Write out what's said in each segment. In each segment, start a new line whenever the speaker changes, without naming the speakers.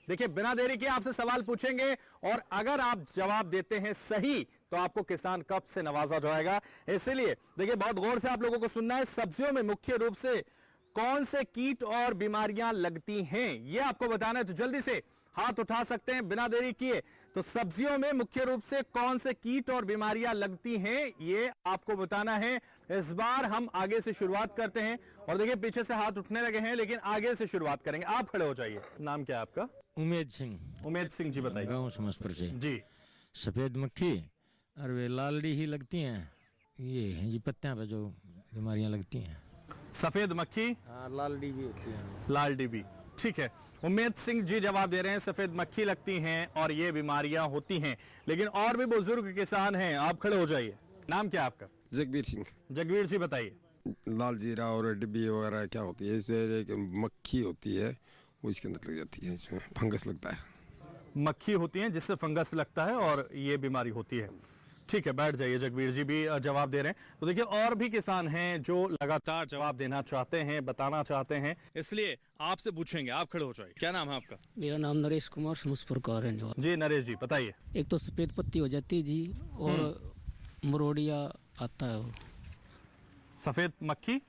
देखिए बिना देरी किए आपसे सवाल पूछेंगे और अगर आप जवाब देते हैं सही तो आपको किसान कप से नवाजा जाएगा। इसलिए देखिए बहुत गौर से आप लोगों को सुनना है। सब्जियों में मुख्य रूप से कौन से कीट और बीमारियां लगती हैं यह आपको बताना है, तो जल्दी से हाथ उठा सकते हैं बिना देरी किए। तो सब्जियों में मुख्य रूप से कौन से कीट और बीमारियां लगती हैं ये आपको बताना है। इस बार हम आगे से शुरुआत करते हैं और देखिए पीछे से हाथ उठने लगे हैं लेकिन आगे से शुरुआत करेंगे। आप खड़े हो जाइए। नाम क्या है आपका?
उमेद सिंह।
उमेद सिंह जी बताइए।
गाँव समसपुर से
जी।
सफेद मक्खी और वे लालड़ी ही लगती हैं, ये हैं जी पत्तियां पे जो बीमारियां लगती हैं।
सफेद मक्खी,
हाँ लालड़ी भी होती है।
लाल डीबी, ठीक है। उमेद सिंह जी जवाब दे रहे हैं सफेद मक्खी लगती हैं और ये बीमारियां होती हैं। लेकिन और भी बुजुर्ग किसान हैं, आप खड़े हो जाइए। नाम क्या है आपका?
जगबीर सिंह।
जगवीर जी बताइए।
लाल जीरा और डिब्बी वगैरह क्या होती है, इससे एक मक्खी होती है वो इसके अंदर लग जाती है, इसमें फंगस लगता है।
मक्खी होती हैं जिससे फंगस लगता है और ये बीमारी होती है। ठीक है, बैठ जाइए। जगवीर जी भी जवाब दे रहे हैं। तो देखिए और भी किसान हैं जो लगातार जवाब देना चाहते हैं, बताना चाहते हैं, इसलिए आपसे पूछेंगे। आप खड़े हो जाइए। क्या नाम है आपका?
मेरा नाम नरेश कुमार समसपुर का रहने वाला।
जी नरेश जी बताइए।
एक तो सफेद पत्ती हो जाती है जी और मरोड़िया आता है वो,
सफेद मक्खी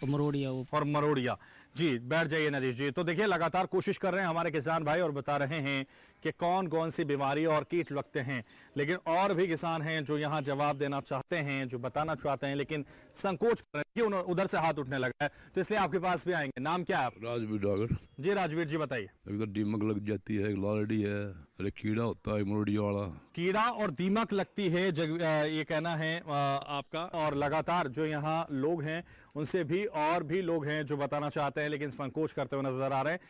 मरोड़िया वो।
और मरोड़िया। जी बैठ जाइए नरेश जी। तो देखिए लगातार कोशिश कर रहे हैं हमारे किसान भाई और बता रहे हैं कि कौन कौन सी बीमारी और कीट लगते हैं। लेकिन और भी किसान हैं जो यहाँ जवाब देना चाहते हैं, जो बताना चाहते हैं लेकिन संकोच कर रहे हैं। उधर से हाथ उठने लगा है तो इसलिए आपके पास भी आएंगे। नाम क्या है आप?
राजवीर डागर।
जी राजवीर जी बताइए।
एक तो दीमक लग जाती है, एक लालड़ी है, अरे कीड़ा होता है मरोड़िया वाला।
कीड़ा और दीमक लगती है ये कहना है आपका। और लगातार जो यहाँ लोग हैं उनसे भी और भी लोग हैं जो बताना चाहते हैं लेकिन संकोच करते हुए नजर आ रहे हैं।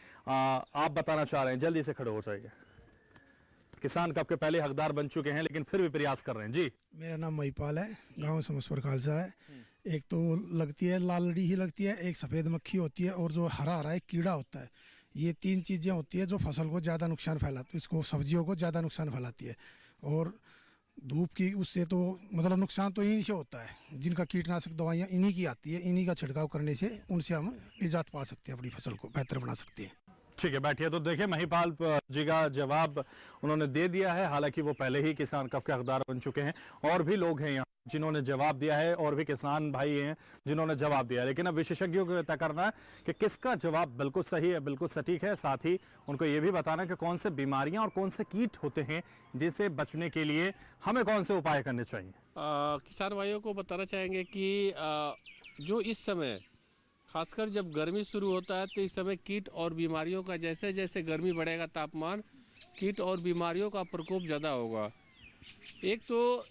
आप बताना चाह रहे हैं, जल्दी से खड़े हो जाइए। किसान कप के पहले हकदार बन चुके हैं लेकिन फिर भी प्रयास कर रहे हैं। जी
मेरा नाम महिपाल है, गांव समसपुर खालसा है। एक तो लगती है लालड़ी ही लगती है, एक सफ़ेद मक्खी होती है और जो हरा हरा एक कीड़ा होता है। ये तीन चीज़ें होती है जो फसल को ज़्यादा नुकसान फैलाती है, इसको सब्जियों को ज़्यादा नुकसान फैलाती है। और धूप की उससे तो मतलब नुकसान तो इन्हीं से होता है। जिनका कीटनाशक दवाइयाँ इन्हीं की आती है, इन्हीं का छिड़काव करने से उनसे हम निजात पा सकते हैं, अपनी फसल को बेहतर बना सकते हैं।
ठीक है बैठिए। तो देखिए महिपाल जी का जवाब उन्होंने दे दिया है। हालांकि वो पहले ही किसान कप के हकदार बन चुके हैं। और भी लोग हैं यहाँ जिन्होंने जवाब दिया है और भी किसान भाई हैं जिन्होंने जवाब दिया है। लेकिन अब विशेषज्ञों को तय करना है कि किसका जवाब बिल्कुल सही है, बिल्कुल सटीक है। साथ ही उनको ये भी बताना है कि कौन से बीमारियां और कौन से कीट होते हैं जिससे बचने के लिए हमें कौन से उपाय करने चाहिए।
किसान भाइयों को बताना चाहेंगे कि जो इस समय खासकर जब गर्मी शुरू होता है तो इस समय कीट और बीमारियों का, जैसे जैसे गर्मी बढ़ेगा तापमान, कीट और बीमारियों का प्रकोप ज़्यादा होगा। एक तो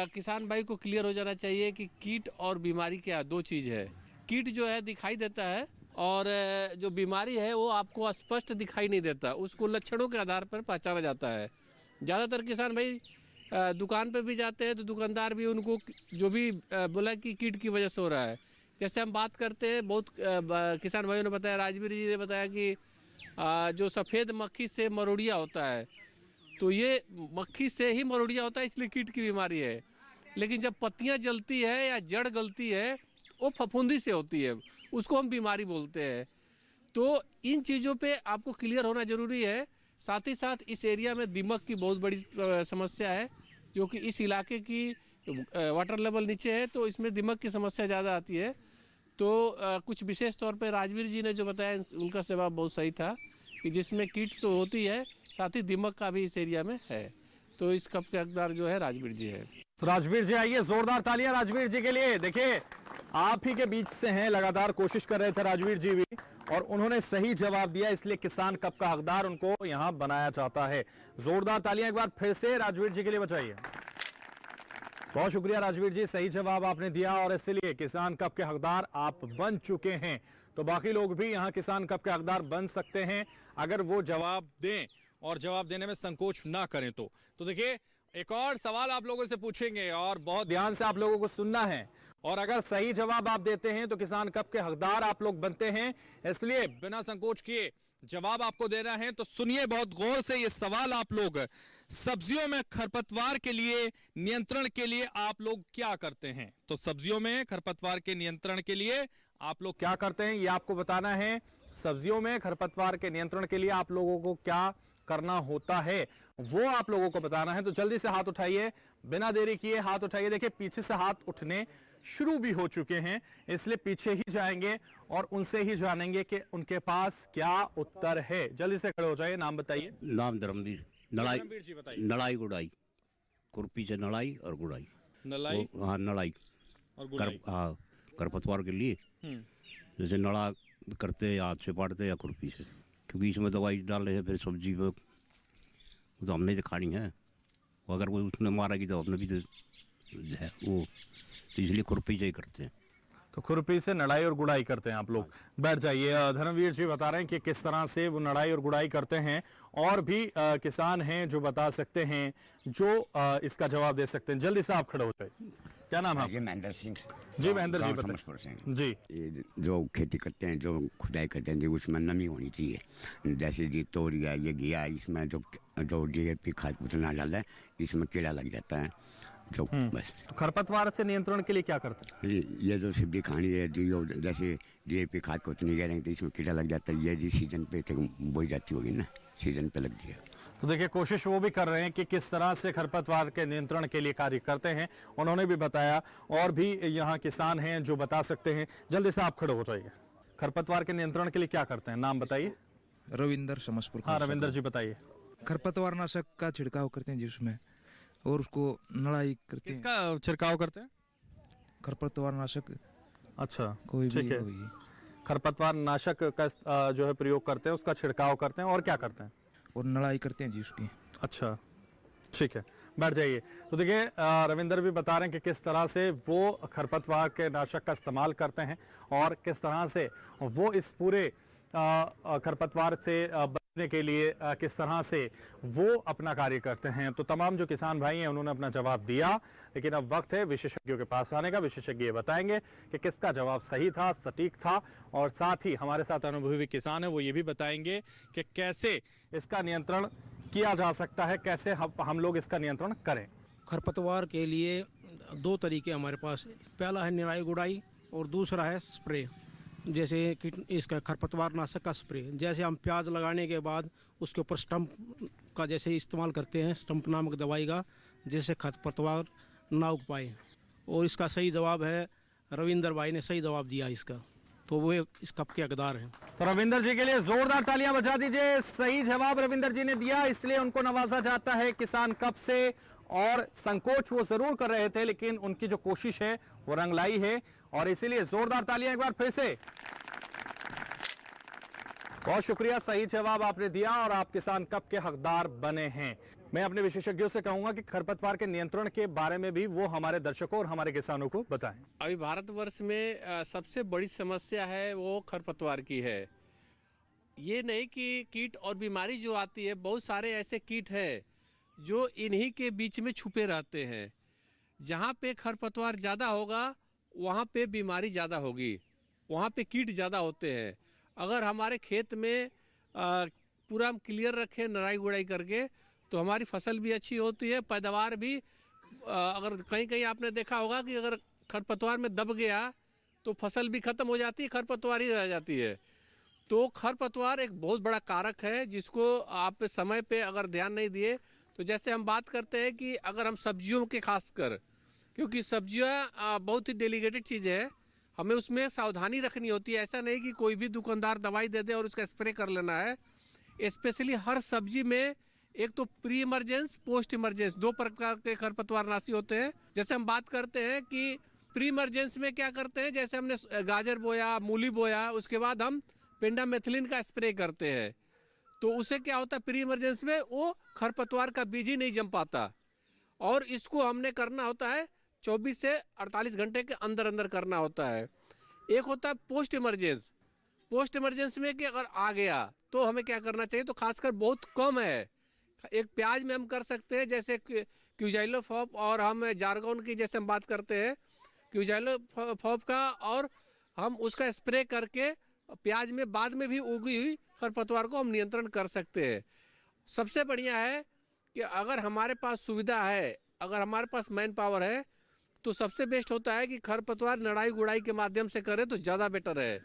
किसान भाई को क्लियर हो जाना चाहिए कि कीट और बीमारी क्या दो चीज़ है। कीट जो है दिखाई देता है और जो बीमारी है वो आपको स्पष्ट दिखाई नहीं देता, उसको लक्षणों के आधार पर पहचाना जाता है। ज़्यादातर किसान भाई दुकान पर भी जाते हैं तो दुकानदार भी उनको जो भी बोला कि कीट की वजह से हो रहा है। जैसे हम बात करते हैं, बहुत किसान भाइयों ने बताया, राजवीर जी ने बताया कि जो सफ़ेद मक्खी से मरोड़िया होता है, तो ये मक्खी से ही मरोड़िया होता है इसलिए कीट की बीमारी है। लेकिन जब पत्तियां जलती है या जड़ गलती है वो फफूंदी से होती है, उसको हम बीमारी बोलते हैं। तो इन चीज़ों पे आपको क्लियर होना ज़रूरी है। साथ ही साथ इस एरिया में दीमक की बहुत बड़ी समस्या है, जो कि इस इलाके की वाटर लेवल नीचे है तो इसमें दीमक की समस्या ज़्यादा आती है। तो कुछ विशेष तौर पे राजवीर जी ने जो बताया उनका जवाब बहुत सही था कि जिसमें कीट तो होती है साथ ही दीमक का भी इस एरिया में है। तो इस कप के हकदार जो है राजवीर जी है।
तो राजवीर जी आइए, जोरदार तालियां राजवीर जी के लिए। देखिए आप ही के बीच से हैं, लगातार कोशिश कर रहे थे राजवीर जी भी और उन्होंने सही जवाब दिया, इसलिए किसान कप का हकदार उनको यहाँ बनाया जाता है। जोरदार तालियां एक बार फिर से राजवीर जी के लिए बचाइए। बहुत शुक्रिया राजवीर जी, सही जवाब आपने दिया और इसलिए किसान कप के हकदार आप बन चुके हैं। तो बाकी लोग भी यहाँ किसान कप के हकदार बन सकते हैं अगर वो जवाब दें और जवाब देने में संकोच ना करें। तो देखिए एक और सवाल आप लोगों से पूछेंगे और बहुत ध्यान से आप लोगों को सुनना है और अगर सही जवाब आप देते हैं तो किसान कप के हकदार आप लोग बनते हैं। इसलिए बिना संकोच किए जवाब आपको देना है। तो सुनिए बहुत गौर से ये सवाल आप लोग, सब्जियों में खरपतवार के लिए नियंत्रण के लिए आप लोग क्या करते हैं? तो सब्जियों में खरपतवार के नियंत्रण के लिए आप लोग क्या करते हैं ये आपको बताना है। सब्जियों में खरपतवार के नियंत्रण के लिए आप लोगों को क्या करना होता है वो आप लोगों को बताना है। तो जल्दी से हाथ उठाइए, बिना देरी किए हाथ उठाइए। देखिए पीछे से हाथ उठने शुरू भी हो चुके हैं, इसलिए पीछे ही जाएंगे और उनसे ही जानेंगे कि उनके पास क्या उत्तर है। जल्दी से खड़े हो जाइए, नाम बताइए।
नाम धर्मवीर। नड़ाई,
धर्मवीर जी बताइए।
नड़ाई गुड़ाई, खुरपी से नड़ाई और गुड़ाई।
नलाई
हाँ, नड़ाई
और गुड़ाई।
हाँ, खरपतवार के लिए जैसे नड़ा करते हैं हाथ से पाटते या खुरपी से, क्योंकि इसमें दवाई डाल रहे हैं फिर सब्जी में, तो हमने तो खानी है, अगर कोई उसने मारेगी तो हमने भी तो है वो, तो इसलिए खुरपी से ही करते हैं।
तो खुरपी से नड़ाई और गुड़ाई करते हैं आप लोग। बैठ जाइए। धर्मवीर जी बता रहे हैं कि किस तरह से वो नड़ाई और गुड़ाई करते हैं, और भी किसान हैं जो बता सकते हैं, जो इसका जवाब दे सकते हैं। जल्दी से आप खड़े हो जाइए। क्या नाम है?
महेंद्र सिंह
जी महेंद्र जी
गाँव
बताइए।
समसपुर से।
जी
ये जो खेती करते हैं, जो खुदाई करते हैं, जो उसमें नमी होनी चाहिए। जैसे जी तोरिया, ये घिया, इसमें जो DAP खाद उतना डाला है, इसमें कीड़ा लग जाता है जो बस।
तो खरपतवार से नियंत्रण के लिए क्या करते हैं?
ये जो सब्जी खानी है जी, जैसे DAP खाद को उतनी कह रहे हैं तो इसमें कीड़ा लग जाता है। ये जी सीजन पे बोई जाती होगी ना, सीजन पे लगती है।
तो देखिए कोशिश वो भी कर रहे हैं कि किस तरह से खरपतवार के नियंत्रण के लिए कार्य करते हैं, उन्होंने भी बताया। और भी यहाँ किसान हैं जो बता सकते हैं। जल्दी से आप खड़े हो जाइए। खरपतवार के नियंत्रण के लिए क्या करते हैं, नाम बताइए।
रविंदर समसपुर।
हाँ रविंदर जी बताइए।
खरपतवार नाशक का छिड़काव करते हैं जी उसमें, और उसको नड़ाई करते हैं।
किसका छिड़काव करते हैं?
खरपतवार नाशक
अच्छा
कोई
ठीक
भी
है।
होगी।
खरपतवार नाशक का जो है प्रयोग करते हैं, उसका छिड़काव करते हैं, और क्या करते हैं?
और नड़ाई करते हैं जी उसकी।
अच्छा ठीक है, बैठ जाइए। तो देखिए रविंदर भी बता रहे हैं कि किस तरह से वो खरपतवार के नाशक का इस्तेमाल करते हैं, और किस तरह से वो इस पूरे खरपतवार से बचने के लिए किस तरह से वो अपना कार्य करते हैं। तो तमाम जो किसान भाई हैं उन्होंने अपना जवाब दिया, लेकिन अब वक्त है विशेषज्ञों के पास आने का। विशेषज्ञ बताएंगे कि किसका जवाब सही था, सटीक था, और साथ ही हमारे साथ अनुभवी किसान है, वो ये भी बताएंगे कि कैसे इसका नियंत्रण किया जा सकता है, कैसे हम लोग इसका नियंत्रण करें।
खरपतवार के लिए दो तरीके हमारे पास। पहला है निराई गुड़ाई और दूसरा है स्प्रे। जैसे इसका खरपतवार नाशक का स्प्रे, जैसे हम प्याज लगाने के बाद उसके ऊपर स्टंप का जैसे इस्तेमाल करते हैं, स्टंप नामक दवाई का, जिससे खरपतवार ना उग पाए। और इसका सही जवाब है, रविंदर भाई ने सही जवाब दिया इसका, तो वो इस कप के हकदार हैं।
तो रविंदर जी के लिए जोरदार तालियां बजा दीजिए। सही जवाब रविंदर जी ने दिया, इसलिए उनको नवाजा जाता है किसान कप से। और संकोच वो जरूर कर रहे थे, लेकिन उनकी जो कोशिश है वो रंग लाई है, और इसीलिए जोरदार तालियां एक बार फिर से। बहुत शुक्रिया, सही जवाब आपने दिया और आप किसान कप के हकदार बने हैं। मैं अपने विशेषज्ञों से कहूंगा कि खरपतवार के नियंत्रण के बारे में भी वो हमारे दर्शकों और हमारे किसानों को बताएं।
अभी भारतवर्ष में सबसे बड़ी समस्या है वो खरपतवार की है। ये नहीं कि कीट और बीमारी जो आती है, बहुत सारे ऐसे कीट हैं जो इन्हीं के बीच में छुपे रहते हैं। जहाँ पे खरपतवार ज़्यादा होगा वहाँ पे बीमारी ज़्यादा होगी, वहाँ पे कीट ज़्यादा होते हैं। अगर हमारे खेत में पूरा हम क्लियर रखें नराई गुड़ाई करके, तो हमारी फसल भी अच्छी होती है, पैदावार भी। अगर कहीं कहीं आपने देखा होगा कि अगर खरपतवार में दब गया तो फसल भी ख़त्म हो जाती है, खरपतवार ही रह जाती है। तो खरपतवार एक बहुत बड़ा कारक है, जिसको आप समय पे अगर ध्यान नहीं दिए तो जैसे हम बात करते हैं कि अगर हम सब्जियों के खासकर, क्योंकि सब्जियां बहुत ही डेलिकेटेड चीज़ है, हमें उसमें सावधानी रखनी होती है। ऐसा नहीं कि कोई भी दुकानदार दवाई दे दे और उसका स्प्रे कर लेना है। स्पेशली हर सब्जी में एक तो प्री इमरजेंस, पोस्ट इमरजेंस, दो प्रकार के खरपतवारनाशी होते हैं। जैसे हम बात करते हैं कि प्री इमरजेंस में क्या करते हैं, जैसे हमने गाजर बोया, मूली बोया, उसके बाद हम पेंडामेथिलिन का स्प्रे करते हैं, तो उससे क्या होता है, प्री इमरजेंस में वो खरपतवार का बीज ही नहीं जम पाता। और इसको हमने करना होता है 24 से 48 घंटे के अंदर अंदर करना होता है। एक होता है पोस्ट इमरजेंस। पोस्ट इमरजेंस में कि अगर आ गया तो हमें क्या करना चाहिए, तो खासकर बहुत कम है। एक प्याज में हम कर सकते हैं, जैसे क्यूजाइलोफॉप, और हम जार्गोन की जैसे हम बात करते हैं क्यूजाइलोफॉप का, और हम उसका स्प्रे करके प्याज में बाद में भी उगी हुई खरपतवार को हम नियंत्रण कर सकते हैं। सबसे बढ़िया है कि अगर हमारे पास सुविधा है, अगर हमारे पास मैन पावर है, तो सबसे बेस्ट होता है कि खरपतवार नड़ाई गुड़ाई के माध्यम से करें तो ज़्यादा बेटर है।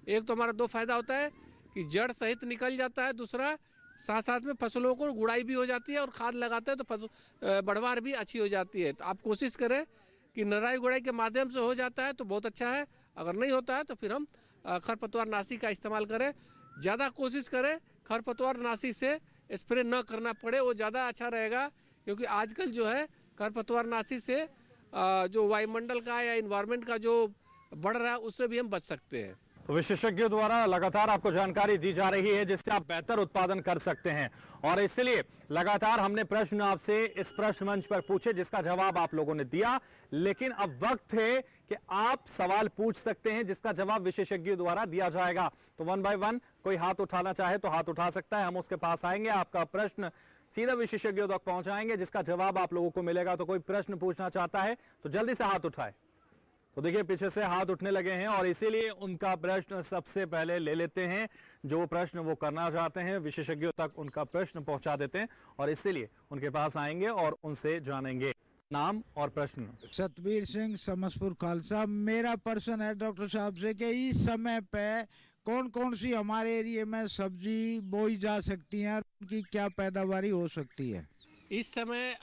एक तो हमारा दो फायदा होता है कि जड़ सहित निकल जाता है, दूसरा साथ साथ में फसलों को गुड़ाई भी हो जाती है और खाद लगाते हैं तो बढ़वार भी अच्छी हो जाती है। तो आप कोशिश करें कि निराई गुड़ाई के माध्यम से हो जाता है तो बहुत अच्छा है, अगर नहीं होता है तो फिर हम खरपतवार नाशी का इस्तेमाल करें। ज़्यादा कोशिश करें खरपतवार नाशी से स्प्रे न करना पड़े, वो ज़्यादा अच्छा रहेगा, क्योंकि आजकल जो है खरपतवार नाशी से जो वायुमंडल का या इन्वायरमेंट का जो बढ़ रहा है उससे भी हम बच सकते हैं।
तो विशेषज्ञों द्वारा लगातार आपको जानकारी दी जा रही है जिससे आप बेहतर उत्पादन कर सकते हैं, और इसलिए लगातार हमने प्रश्न आपसे इस प्रश्न मंच पर पूछे जिसका जवाब आप लोगों ने दिया। लेकिन अब वक्त है कि आप सवाल पूछ सकते हैं जिसका जवाब विशेषज्ञों द्वारा दिया जाएगा। तो 1 बाय 1 कोई हाथ उठाना चाहे तो हाथ उठा सकता है, हम उसके पास आएंगे, आपका प्रश्न सीधा विशेषज्ञों तक पहुंचाएंगे जिसका जवाब आप लोगों को मिलेगा। तो कोई प्रश्न पूछना चाहता है तो जल्दी से हाथ उठाए। तो देखिए पीछे से हाथ उठने लगे हैं और इसीलिए उनका प्रश्न सबसे पहले ले लेते हैं। जो प्रश्न वो करना चाहते हैं विशेषज्ञों तक उनका प्रश्न पहुंचा देते हैं और इसीलिए उनके पास आएंगे और उनसे जानेंगे। नाम और प्रश्न।
सतबीर सिंह समसपुर खालसा। मेरा प्रश्न है डॉक्टर साहब से कि इस समय पे कौन कौन सी हमारे एरिया में सब्जी बोई जा सकती है, उनकी क्या पैदावारी हो सकती है?
इस समय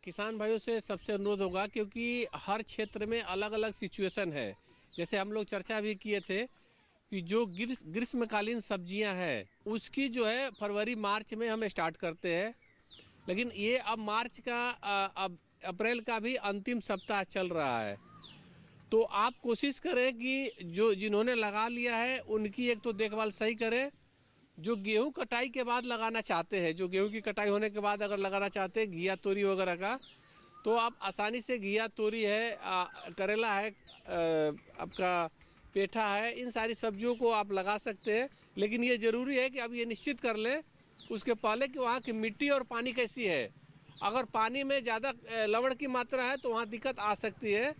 किसान भाइयों से सबसे अनुरोध होगा, क्योंकि हर क्षेत्र में अलग अलग सिचुएशन है। जैसे हम लोग चर्चा भी किए थे कि जो ग्रीष्मकालीन सब्जियां हैं उसकी जो है फरवरी मार्च में हम स्टार्ट करते हैं, लेकिन ये अब मार्च का अब अप्रैल का भी अंतिम सप्ताह चल रहा है। तो आप कोशिश करें कि जो जिन्होंने लगा लिया है उनकी एक तो देखभाल सही करें। जो गेहूं कटाई के बाद लगाना चाहते हैं, जो गेहूं की कटाई होने के बाद अगर लगाना चाहते हैं घिया तोरी वगैरह का, तो आप आसानी से घिया तोरी है, करेला है, आपका पेठा है, इन सारी सब्जियों को आप लगा सकते हैं। लेकिन ये ज़रूरी है कि अब ये निश्चित कर लें उसके पहले कि वहाँ की मिट्टी और पानी कैसी है। अगर पानी में ज़्यादा लवण की मात्रा है तो वहाँ दिक्कत आ सकती है।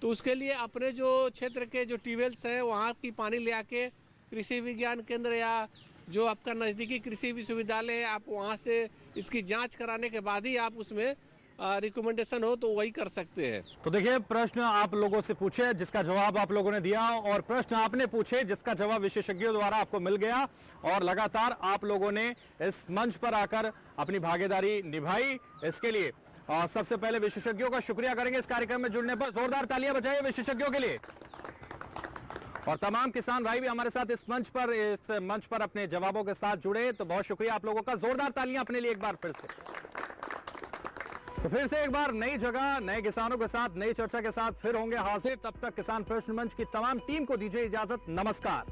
तो उसके लिए अपने जो क्षेत्र के जो ट्यूबवेल्स हैं वहाँ की पानी ले आके कृषि विज्ञान केंद्र या जो आपका नज़दीकी कृषि विश्वविद्यालय है, आप वहाँ से इसकी जांच कराने के बाद ही आप उसमें रिकमेंडेशन हो तो वही कर सकते हैं।
तो देखिए प्रश्न आप लोगों से पूछे जिसका जवाब आप लोगों ने दिया, और प्रश्न आपने पूछे जिसका जवाब विशेषज्ञों द्वारा आपको मिल गया, और लगातार आप लोगों ने इस मंच पर आकर अपनी भागीदारी निभाई। इसके लिए सबसे पहले विशेषज्ञों का शुक्रिया करेंगे इस कार्यक्रम में जुड़ने पर। जोरदार तालियां बजाइए विशेषज्ञों के लिए। और तमाम किसान भाई भी हमारे साथ इस मंच पर अपने जवाबों के साथ जुड़े, तो बहुत शुक्रिया आप लोगों का। जोरदार तालियां अपने लिए एक बार फिर से। तो फिर से एक बार नई जगह नए किसानों के साथ नई चर्चा के साथ फिर होंगे हाजिर। तब तक किसान प्रश्न मंच की तमाम टीम को दीजिए इजाजत। नमस्कार।